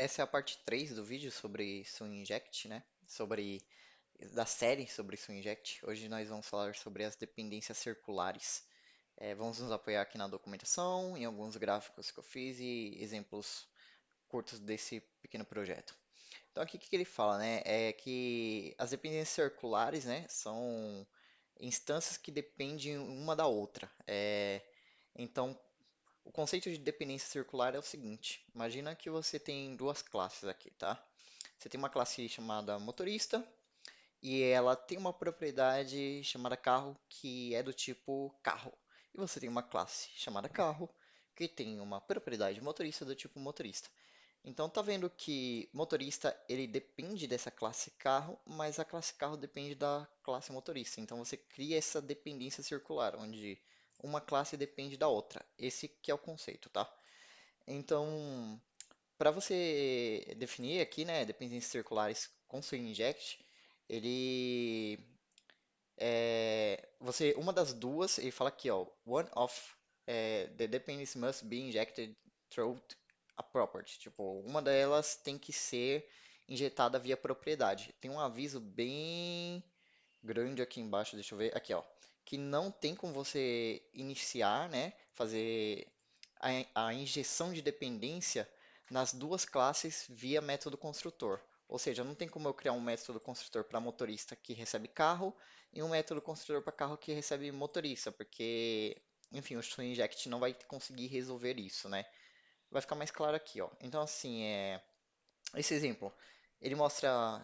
Essa é a parte 3 do vídeo sobre SwingInject, né? Da série sobre SwingInject. Hoje nós vamos falar sobre as dependências circulares. Vamos nos apoiar aqui na documentação, em alguns gráficos que eu fiz e exemplos curtos desse pequeno projeto. Então aqui o que ele fala, né? É que as dependências circulares, né, são instâncias que dependem uma da outra. Então, o conceito de dependência circular é o seguinte: imagina que você tem duas classes aqui, tá? Você tem uma classe chamada motorista e ela tem uma propriedade chamada carro que é do tipo carro. E você tem uma classe chamada carro que tem uma propriedade motorista do tipo motorista. Então tá vendo que motorista ele depende dessa classe carro, mas a classe carro depende da classe motorista. Então você cria essa dependência circular, onde uma classe depende da outra. Esse que é o conceito, tá? Então, para você definir aqui, né, dependências circulares com seu inject, ele uma das duas, ele fala aqui, ó, one of the dependencies must be injected through a property. Tipo, uma delas tem que ser injetada via propriedade. Tem um aviso bem grande aqui embaixo, deixa eu ver, aqui, ó, que não tem como você iniciar, né, fazer a injeção de dependência nas duas classes via método construtor. Ou seja, não tem como eu criar um método construtor para motorista que recebe carro e um método construtor para carro que recebe motorista, porque, enfim, o SwingInject não vai conseguir resolver isso, né? Vai ficar mais claro aqui, ó. Então, assim, esse exemplo, ele mostra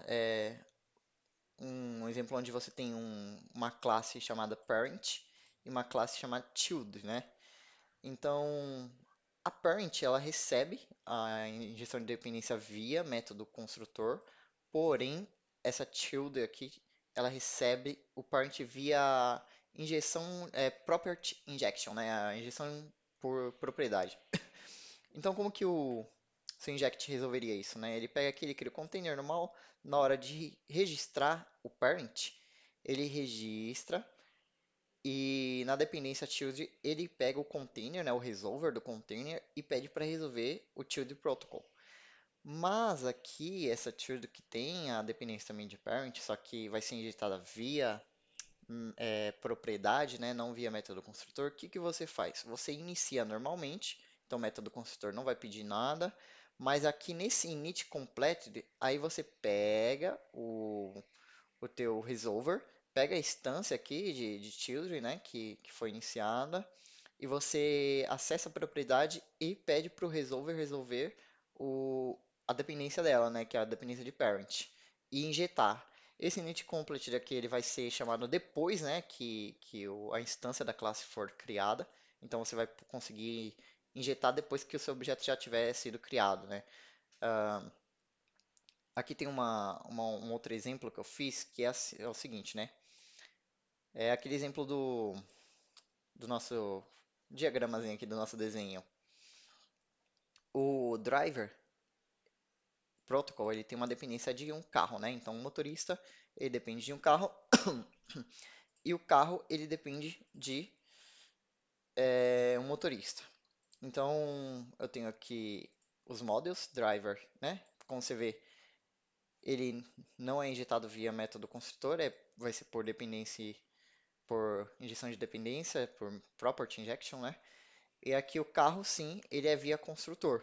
um exemplo onde você tem uma classe chamada parent e uma classe chamada child, né? Então, a parent ela recebe a injeção de dependência via método construtor, porém essa child aqui ela recebe o parent via injeção property injection, né? A injeção por propriedade. Então, como que o seu inject resolveria isso, né? Ele pega aqui, ele cria o container normal, na hora de registrar o parent, ele registra e na dependência child ele pega o container, né, o resolver do container e pede para resolver o child protocol. Mas aqui essa child que tem a dependência também de parent, só que vai ser injetada via propriedade, né, não via método construtor, o que que você faz? Você inicia normalmente, então o método construtor não vai pedir nada, mas aqui nesse init completed, aí você pega o teu resolver, pega a instância aqui de children, né, que foi iniciada, e você acessa a propriedade e pede para o resolver resolver a dependência dela, né, que é a dependência de parent, e injetar. Esse init completed aqui ele vai ser chamado depois, né, a instância da classe for criada. Então você vai conseguir injetar depois que o seu objeto já tiver sido criado, né? Ah, aqui tem um outro exemplo que eu fiz que é o seguinte, né? É aquele exemplo do nosso diagramazinho aqui do nosso desenho. O driver protocol ele tem uma dependência de um carro, né? Então o motorista ele depende de um carro e o carro ele depende de um motorista. Então, eu tenho aqui os models, driver, né? Como você vê, ele não é injetado via método construtor, vai ser por dependência, por injeção de dependência, por property injection, né? E aqui o carro, sim, ele é via construtor.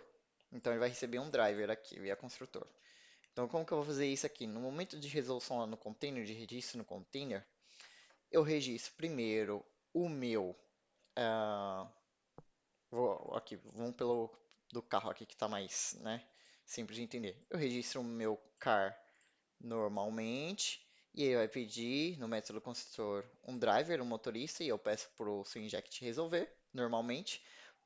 Então, ele vai receber um driver aqui, via construtor. Então, como que eu vou fazer isso aqui? No momento de resolução lá no container, de registro no container, eu registro primeiro o meu ah, aqui, vamos pelo do carro aqui que está mais, né, simples de entender. Eu registro o meu car normalmente e ele vai pedir no método construtor um driver, um motorista, e eu peço para o SwingInject resolver normalmente.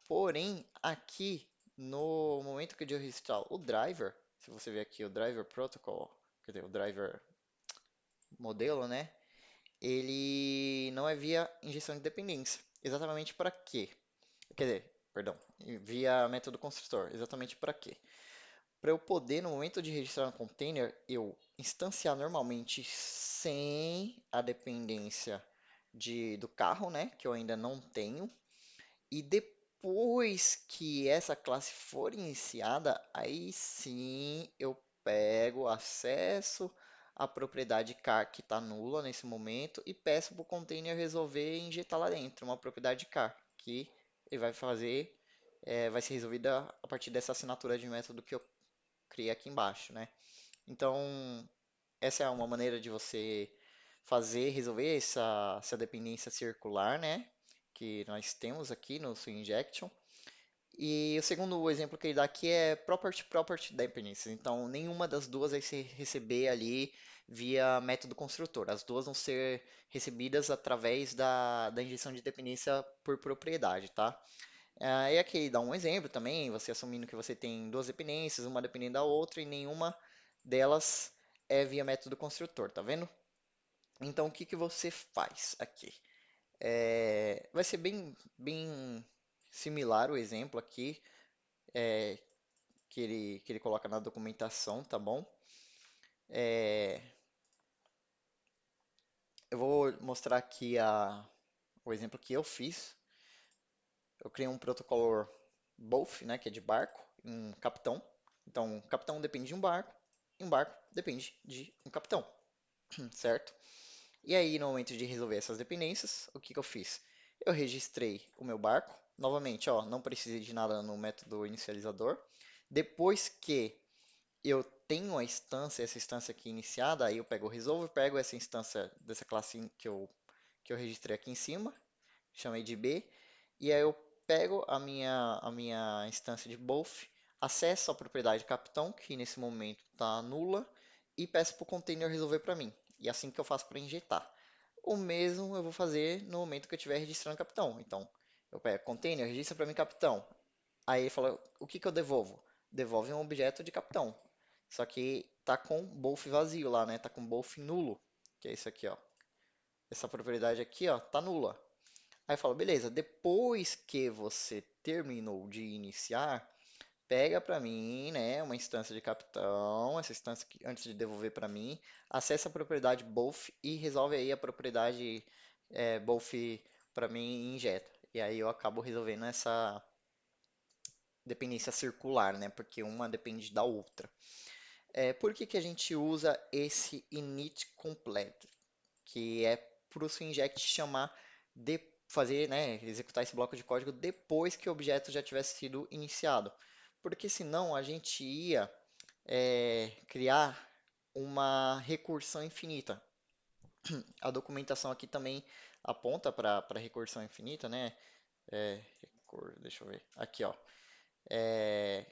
Porém, aqui no momento que eu registrar o driver, se você ver aqui o driver protocol, quer dizer, o driver modelo, né, ele não é via injeção de dependência. Exatamente para quê? Quer dizer, perdão, via método construtor. Exatamente para quê? Para eu poder, no momento de registrar no container, eu instanciar normalmente sem a dependência do carro, né? Que eu ainda não tenho. E depois depois que essa classe for iniciada, aí sim eu pego acesso à propriedade car que está nula nesse momento e peço para o container resolver e injetar lá dentro uma propriedade car que ele vai fazer, vai ser resolvida a partir dessa assinatura de método que eu criei aqui embaixo, né? Então, essa é uma maneira de você resolver essa dependência circular, né? Que nós temos aqui no Swing Injection. E o segundo exemplo que ele dá aqui é Property Dependencies. Então, nenhuma das duas vai se receber ali via método construtor. As duas vão ser recebidas através da injeção de dependência por propriedade, tá? E aqui ele dá um exemplo também, você assumindo que você tem duas dependências, uma dependendo da outra, e nenhuma delas é via método construtor, tá vendo? Então, o que que você faz aqui? Vai ser bem similar o exemplo aqui é, que ele coloca na documentação, tá bom? É, eu vou mostrar aqui o exemplo que eu fiz. Eu criei um protocolo both, né, que é de barco, um capitão. Então, um capitão depende de um barco, e um barco depende de um capitão, certo? E aí, no momento de resolver essas dependências, o que que eu fiz? Eu registrei o meu barco. Novamente, ó, não precisei de nada no método inicializador. Depois que eu tenho a instância, essa instância aqui iniciada, aí eu pego o resolver, pego essa instância dessa classe que eu registrei aqui em cima, chamei de B, e aí eu pego a minha instância de both, acesso a propriedade capitão, que nesse momento está nula, e peço para o container resolver para mim. E é assim que eu faço para injetar. O mesmo eu vou fazer no momento que eu estiver registrando capitão. Então, eu pego container, registra para mim capitão. Aí ele fala, o que que eu devolvo? Devolve um objeto de capitão. Só que tá com both vazio lá, né? Tá com both nulo, que é isso aqui, ó. Essa propriedade aqui, ó, tá nula. Aí fala, beleza, depois que você terminou de iniciar, pega para mim, né, uma instância de capitão, essa instância que, antes de devolver para mim, acessa a propriedade both e resolve aí a propriedade both para mim e injeta. E aí eu acabo resolvendo essa dependência circular, né, porque uma depende da outra. Por que que a gente usa esse init completo? Que é para o swinject chamar de fazer, né, executar esse bloco de código depois que o objeto já tivesse sido iniciado. Porque senão a gente ia criar uma recursão infinita. A documentação aqui também aponta para recursão infinita, né? Deixa eu ver. Aqui, ó. É,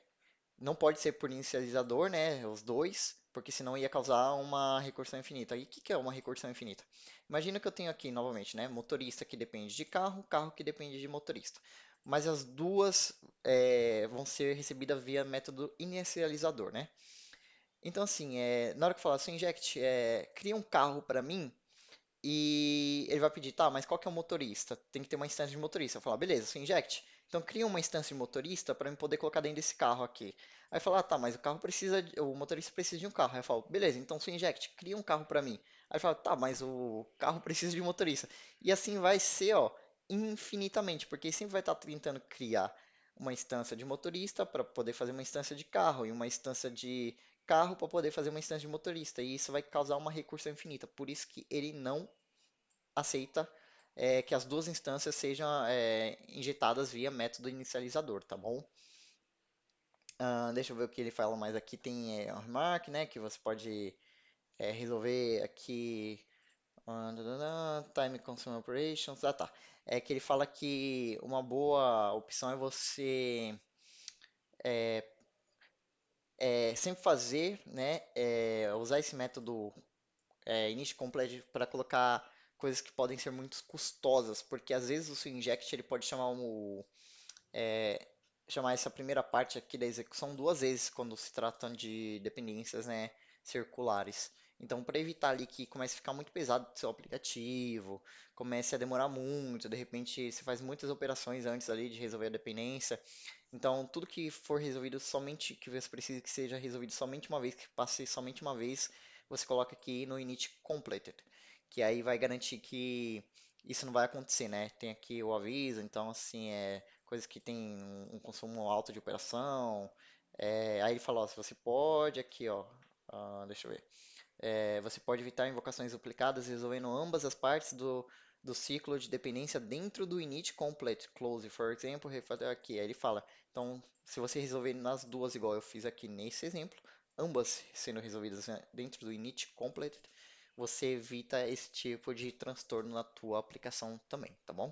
não pode ser por inicializador, né? Os dois, porque senão ia causar uma recursão infinita. E o que que é uma recursão infinita? Imagina que eu tenho aqui novamente, né? Motorista que depende de carro, carro que depende de motorista. Mas as duas vão ser recebidas via método inicializador, né? Então, assim, na hora que eu falar assim, inject, cria um carro para mim e ele vai pedir, tá, mas qual que é o motorista? Tem que ter uma instância de motorista. Eu falo, beleza, sou inject. Então cria uma instância de motorista para eu poder colocar dentro desse carro aqui. Aí fala, tá, mas o motorista precisa de um carro. Aí eu falo, beleza, então sou inject, cria um carro para mim. Aí fala, tá, mas o carro precisa de um motorista. E assim vai ser, ó, infinitamente, porque sempre vai estar tentando criar uma instância de motorista para poder fazer uma instância de carro e uma instância de carro para poder fazer uma instância de motorista. E isso vai causar uma recursão infinita. Por isso que ele não aceita que as duas instâncias sejam injetadas via método inicializador, tá bom? Deixa eu ver o que ele fala mais aqui. Tem um remark, né, que você pode resolver aqui. Time Consumer Operations. Ah, tá. É que ele fala que uma boa opção é você sempre fazer, né, usar esse método init complete para colocar coisas que podem ser muito custosas, porque às vezes o seu inject ele pode é, chamar essa primeira parte aqui da execução duas vezes quando se tratam de dependências, né, circulares. Então, para evitar ali que comece a ficar muito pesado o seu aplicativo, comece a demorar muito, de repente você faz muitas operações antes ali de resolver a dependência. Então, tudo que for resolvido somente, que você precisa que seja resolvido somente uma vez, que passe somente uma vez, você coloca aqui no init completed, que aí vai garantir que isso não vai acontecer, né? Tem aqui o aviso, então assim, coisas que têm um consumo alto de operação. Aí ele fala, ó, se você pode, aqui, ó, deixa eu ver. Você pode evitar invocações duplicadas resolvendo ambas as partes do ciclo de dependência dentro do init complete close, for example, aqui. Aí ele fala, então, se você resolver nas duas igual eu fiz aqui nesse exemplo, ambas sendo resolvidas, né, dentro do init complete, você evita esse tipo de transtorno na tua aplicação também, tá bom?